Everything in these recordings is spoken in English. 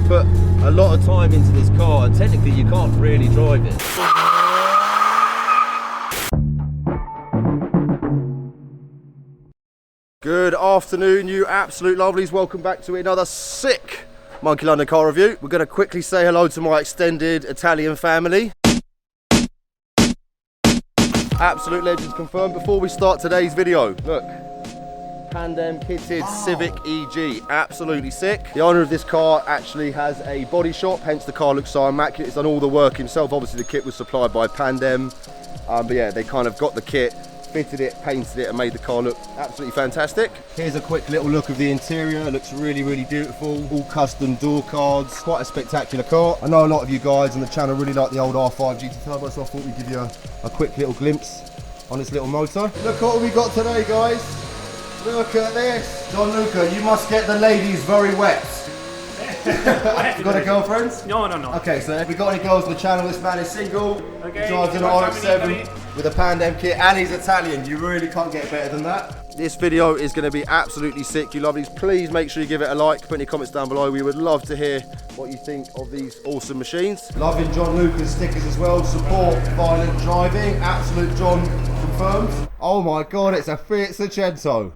put a lot of time into this car, and technically you can't really drive it. Good afternoon, you absolute lovelies. Welcome back to another sick Monky London car review. We're going to quickly say hello to my extended Italian family. Absolute legends confirmed. Before we start today's video, look. Pandem kitted Civic EG, absolutely sick. The owner of this car actually has a body shop, hence the car looks so immaculate. He's done all the work himself. Obviously the kit was supplied by Pandem, but yeah, they kind of got the kit, fitted it, painted it, and made the car look absolutely fantastic. Here's a quick little look of the interior. It looks really, really beautiful. All custom door cards. Quite a spectacular car. I know a lot of you guys on the channel really like the old R5 GT Turbo, so I thought we'd give you a quick little glimpse on this little motor. Look what we got today, guys. Look at this. Gianluca, you must get the ladies very wet. You got a girlfriend? No. Okay, so if we got any girls on the channel, this man is single. Okay. He drives an RX7 with a Pandem kit, and he's Italian. You really can't get better than that. This video is going to be absolutely sick, you lovelies. Please make sure you give it a like, put any comments down below. We would love to hear what you think of these awesome machines. Loving Gianluca's stickers as well. Support violent driving. Absolute John confirmed. Oh my god, it's a Fiat Seicento.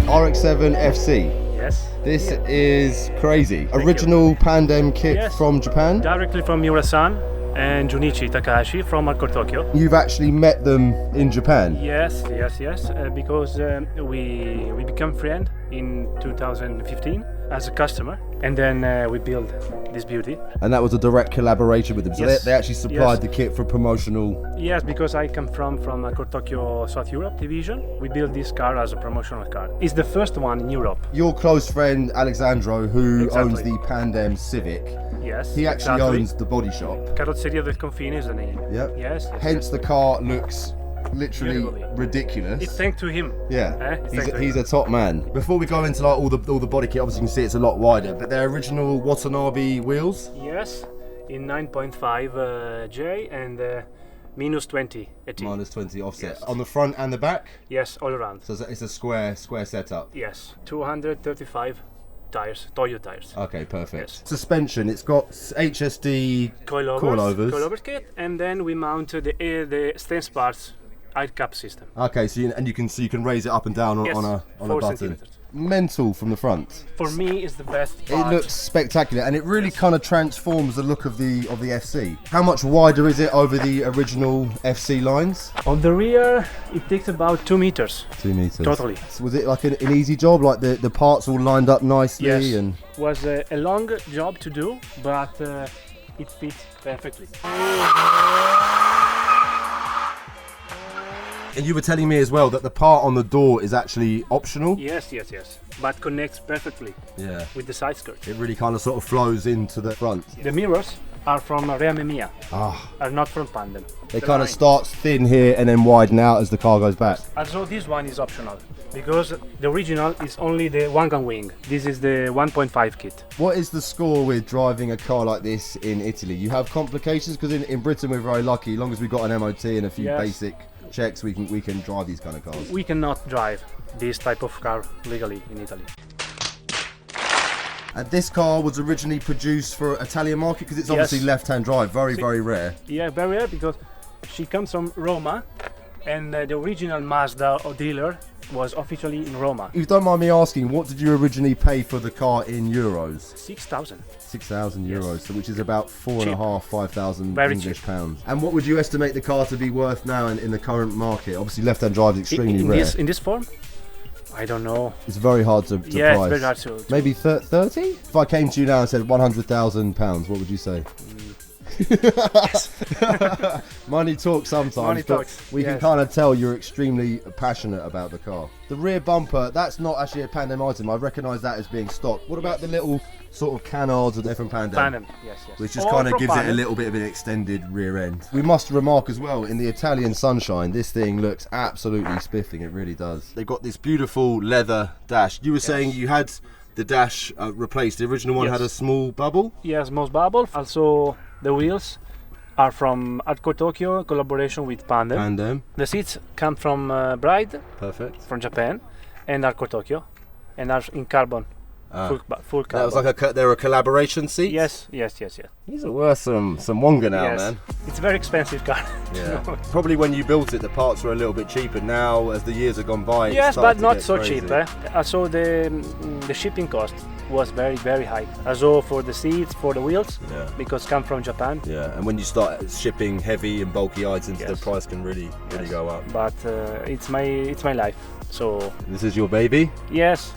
RX7 FC. Yes. This is crazy. Original Pandem kit from Japan. Directly from Miura-san and Junichi Takahashi from Hardcore Tokyo. You've actually met them in Japan? Yes. Because we became friends in 2015 as a customer, and then we built this beauty. And that was a direct collaboration with them. So Yes. they actually supplied the kit for promotional. Yes, because I come from Hardcore Tokyo South Europe division. We built this car as a promotional car. It's the first one in Europe. Your close friend Alessandro, who Exactly. owns the Pandem Civic, Yes. he actually exactly. owns the body shop. Carrozzeria del Confine is the name. Yep. Yes. Hence the car looks literally Beautifully. ridiculous. It's thanks to him. Yeah, It's thanks to he's him. a top man. Before we go into like all the body kit, obviously you can see it's a lot wider, but they're original Watanabe wheels. Yes, in 9.5 J and minus 20 AT. Minus 20 offset Yes. on the front and the back. Yes, all around. So it's a square setup. Yes, 235 tires, Toyo tires. Okay, perfect. Yes. Suspension, it's got HSD Coilovers kit, and then we mount the stance parts air cap system. Okay, so you can raise it up and down Yes, on a 4 button. centimeters. Mental from the front. For me, it's the best It part. looks spectacular, and it really kind of transforms the look of the FC. How much wider is it over the original FC lines? On the rear, it takes about 2 meters. 2 meters. Totally. Was it like an easy job? Like the parts all lined up nicely? Yes. And Was a long job to do, but it fits perfectly. And you were telling me as well that the part on the door is actually optional? Yes, but connects perfectly Yeah. with the side skirt. It really kind of sort of flows into the front. The mirrors are from Reame Ah, are not from Pandem. it The kind of line. starts thin here and then widen out as the car goes back. Also, this one is optional because the original is only the one-gun wing. This is the 1.5 kit. What is the score with driving a car like this in Italy? You have complications because in Britain we're very lucky. As long as we've got an MOT and a few Yes. basic checks, we can drive these kind of cars. We cannot drive this type of car legally in Italy. And this car was originally produced for Italian market because it's Yes. obviously left-hand drive, very rare. Yeah, very rare because she comes from Roma, and the original Mazda dealer was officially in Roma. If you don't mind me asking, what did you originally pay for the car in euros? 6,000. 6,000 euros, so which is about 5,000 Very English cheap. pounds. And what would you estimate the car to be worth now in the current market? Obviously, left-hand drive is extremely in rare. this in this form, I don't know. It's very hard to Yeah, price. it's very hard to. Maybe 30? If I came to you now and said £100,000, what would you say? Money talks sometimes, Money but talks, we can yes. kind of tell you're extremely passionate about the car. The rear bumper, that's not actually a Pandem item. I recognise that as being stock. What about the little sort of canards they're from Pandem? Pandem, yes. Which just All kind of from gives it a Pandem. little bit of an extended rear end. We must remark as well, in the Italian sunshine, this thing looks absolutely spiffing, it really does. They've got this beautiful leather dash. You were saying you had the dash replaced. The original one Yes. had a small bubble? Yes, most bubble. Also, the wheels are from Hardcore Tokyo, collaboration with Pandem. Pandem, The seats come from Bride, perfect. from Japan, and Hardcore Tokyo, and are in carbon, full carbon. That was like they were a collaboration seat? Yes. These are worth some wonga now, Yes. man. It's a very expensive car. Yeah. Probably when you built it, the parts were a little bit cheaper. Now, as the years have gone by, it's Yes, started but to not get so crazy. cheap. Also, the shipping cost was very high. Also for the seats, for the wheels, Yeah. because come from Japan. Yeah, and when you start shipping heavy and bulky items, the Yes. price can really Yes. go up. But it's my life. So This is your baby. yes,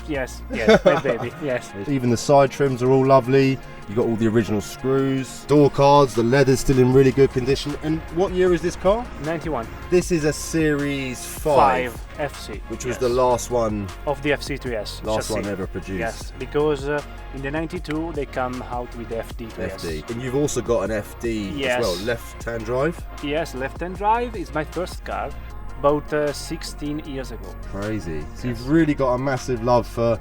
yes, my baby. Yes. Even the side trims are all lovely. You got all the original screws, door cards. The leather's still in really good condition. And what year is this car? 91. This is a Series 5, 5 FC. which was yes. the last one, of the FC2S. last chassis. one ever produced. Yes, because in the 92 they come out with the FD2S. FD. And you've also got an FD Yes. as well, left-hand drive. Yes, left-hand drive is my first car, about 16 years ago. Crazy. So you've really got a massive love for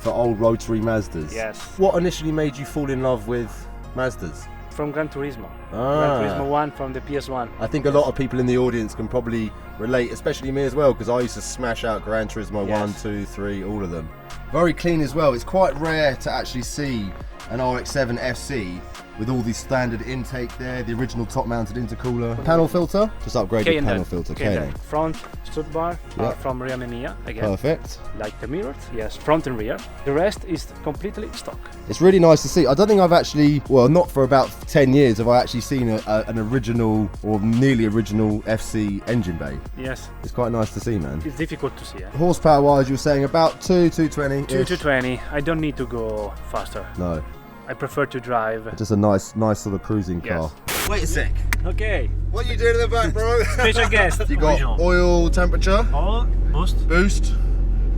old rotary Mazdas. Yes. What initially made you fall in love with Mazdas? From Gran Turismo. Ah. Gran Turismo 1 from the PS1. I think a lot of people in the audience can probably relate, especially me as well, because I used to smash out Gran Turismo Yes. 1, 2, 3, all of them. Very clean as well. It's quite rare to actually see an RX-7 FC with all the standard intake there, the original top-mounted intercooler. Panel filter, just upgraded panel filter. K&N. Front stud bar Yeah. are from Ria Mia again, Perfect. like the mirrors. Yes, front and rear. The rest is completely stock. It's really nice to see. I don't think I've actually, well, not for about 10 years have I actually seen an original or nearly original FC engine bay. Yes, It's quite nice to see, man. it's difficult to see. Horsepower wise, you were saying about 220. 220. I don't need to go faster. No, I prefer to drive. just a nice sort of cruising Yes. car. Wait a sec. Okay, What are you doing in the back, bro? special guest. You got original. oil temperature, All boost. boost,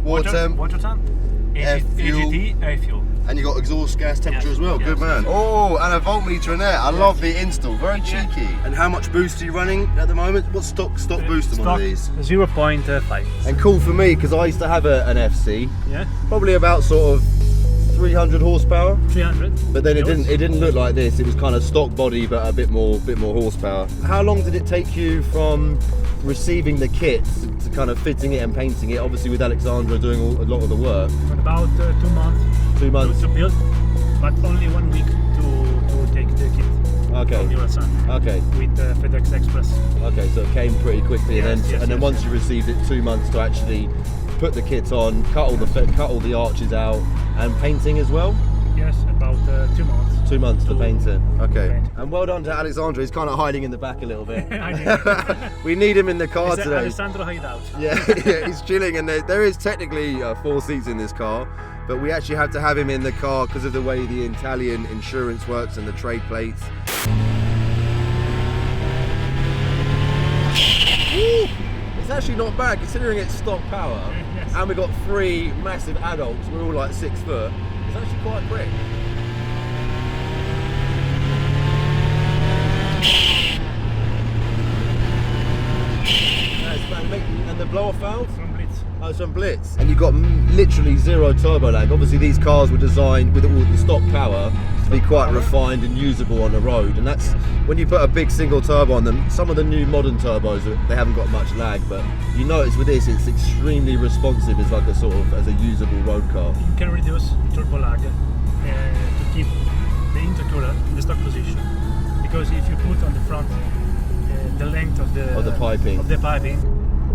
water temp, Water temp. Air fuel. AGT, air fuel. and you got exhaust gas temperature as well. yes. Good man. Oh, and a voltmeter in there. I love the install. Very cheeky. And how much boost are you running at the moment? What's stock boost on one of these? 0.5. And cool for me because I used to have an FC, Yeah, probably about sort of 300 horsepower. 300. But then it didn't look like this. It was kind of stock body, but a bit more horsepower. How long did it take you from receiving the kit to kind of fitting it and painting it? Obviously, with Alexandra doing a lot of the work. About 2 months. 2 months. To build, but only 1 week to take the kit Okay. from your son Okay. with FedEx Express. Okay. So it came pretty quickly, Yes, and then yes, once yes. you received it, 2 months to actually put the kit on, cut all the arches out, and painting as well. Yes, about 2 months. 2 months to paint it. Okay. paint. And well done to Alexandra. He's kind of hiding in the back a little bit. I know. We need him in the car It's today. Alessandro Hideout. Yeah, yeah, he's chilling, and there is technically 4 seats in this car, but we actually have to have him in the car because of the way the Italian insurance works and the trade plates. Woo! It's actually not bad considering it's stock power, Yes. and we've got 3 massive adults. We're all like 6 foot. It's actually quite quick. And the blow-off valve? From Blitz. Oh, it's on Blitz. And you've got literally 0 turbo lag. Obviously these cars were designed with all the stock power to be quite refined and usable on the road. And that's when you put a big single turbo on them. Some of the new modern turbos, they haven't got much lag, but you notice with this, it's extremely responsive as like a sort of, as a usable road car. You can reduce turbo lag to keep the intercooler in the stock position. Because if you put on the front the length of the piping.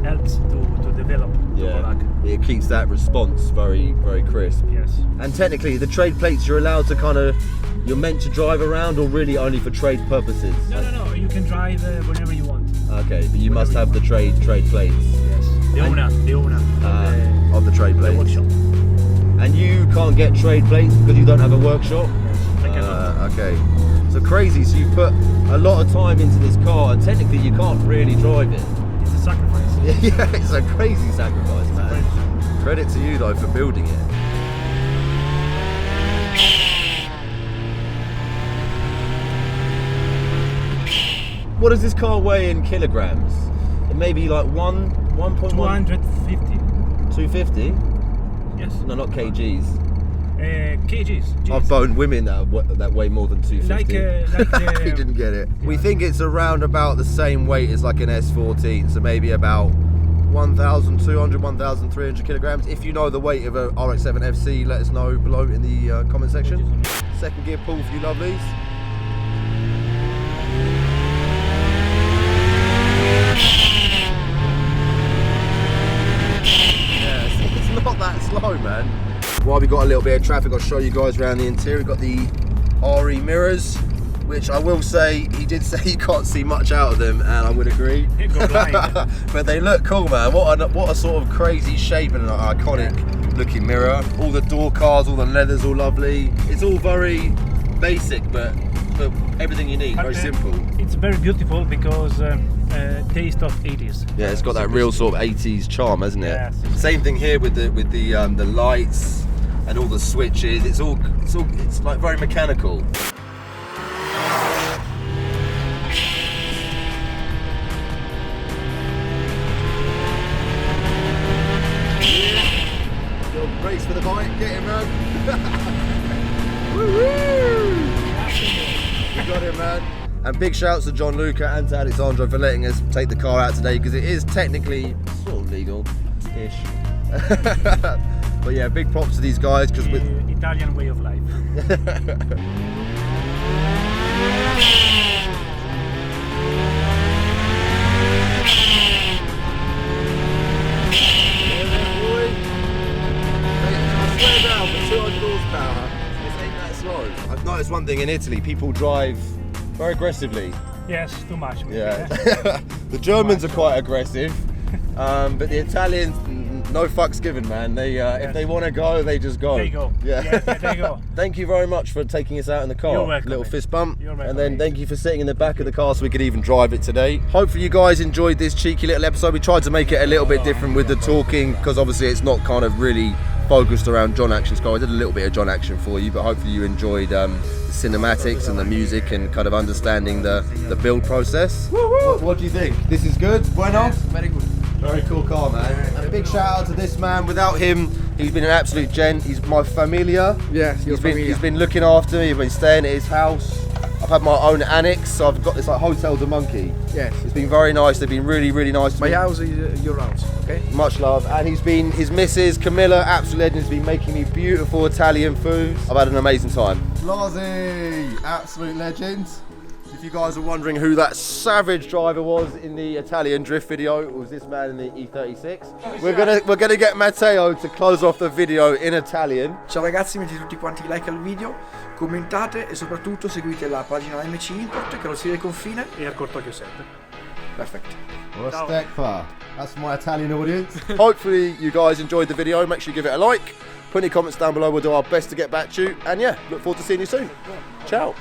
helps to develop turbo lag. It keeps that response very, very crisp. Yes. And technically, the trade plates you're allowed to you're meant to drive around, or really only for trade purposes? No. You can drive whenever you want. Okay, but you must have the trade plates. Yes. The owner Of the trade the plates. workshop. And you can't get trade plates because you don't have a workshop? Yes. I cannot. Okay. So crazy, so you put a lot of time into this car and technically you can't really drive it. It's a sacrifice. Yeah, it's a crazy sacrifice, man. Credit to you though for building it. What does this car weigh in kilograms? It may be like 1.1? 250. 250? Yes. No, not kgs. Kgs. I've boned women that weigh more than 250. He didn't get it. Yeah. We think it's around about the same weight as like an S14, so maybe about 1,200, 1,300 kilograms. If you know the weight of a RX-7 FC, let us know below in the comment section. Second gear pull for you lovelies. It's not that slow, man. While we got a little bit of traffic, I'll show you guys around the interior. We've got the RE mirrors, which I will say, he did say you can't see much out of them, and I would agree. But they look cool, man. What a sort of crazy shape and an iconic looking mirror. All the door cards, all the leathers, all lovely. It's all very basic, but everything you need, very simple. It's very beautiful because taste of 80s. Yeah, it's got that real sort of 80s charm, hasn't it? Yes. Same thing here with the lights and all the switches. It's like very mechanical. Little brace for the bike, get him, man. Woo-hoo! You got him, man. And big shouts to Gianluca and to Alessandro for letting us take the car out today, because it is technically sort of legal-ish. But yeah, big props to these guys, because with Italian way of life. Swear down for 200 horsepower. This ain't that slow. I've noticed one thing in Italy, people drive very aggressively. Yes, too much. Maybe, Yeah. The Germans are quite aggressive, but the Italians, no fucks given, man. They if they want to go, they just go. They go. Yeah. Yes, they go. Thank you very much for taking us out in the car. You're welcome. Little fist bump. You're welcome. And then thank you for sitting in the back of the car so we could even drive it today. Hopefully you guys enjoyed this cheeky little episode. We tried to make it a little bit different with the talking, because obviously it's not kind of really focused around John Action's car. I did a little bit of John Action for you, but hopefully you enjoyed the cinematics and the music and kind of understanding the build process. What do you think? This is good? Bueno? Yes, very good. Very cool car, man. And a big shout out to this man. Without him, he's been an absolute gent. He's my familia. Yes, your familia. He's been looking after me. I've been staying at his house. I've had my own annex, so I've got this like Hotel de Monkey. Yes. It's been very nice. They've been really, really nice to My me. house is your house, okay? Much love. And his missus, Camilla, absolute legend, has been making me beautiful Italian food. I've had an amazing time. Blasi, absolute legend. If you guys are wondering who that savage driver was in the Italian drift video, it was this man in the E36. We're gonna get Matteo to close off the video in Italian. Ciao ragazzi, mettete tutti quanti like al video, commentate e soprattutto seguite la pagina MC Import, Carrozzeria del Confine E al Cortocchio 7. Perfetto. Respectful. That's my Italian audience. Hopefully you guys enjoyed the video. Make sure you give it a like. Put any comments down below. We'll do our best to get back to you. And yeah, look forward to seeing you soon. Ciao.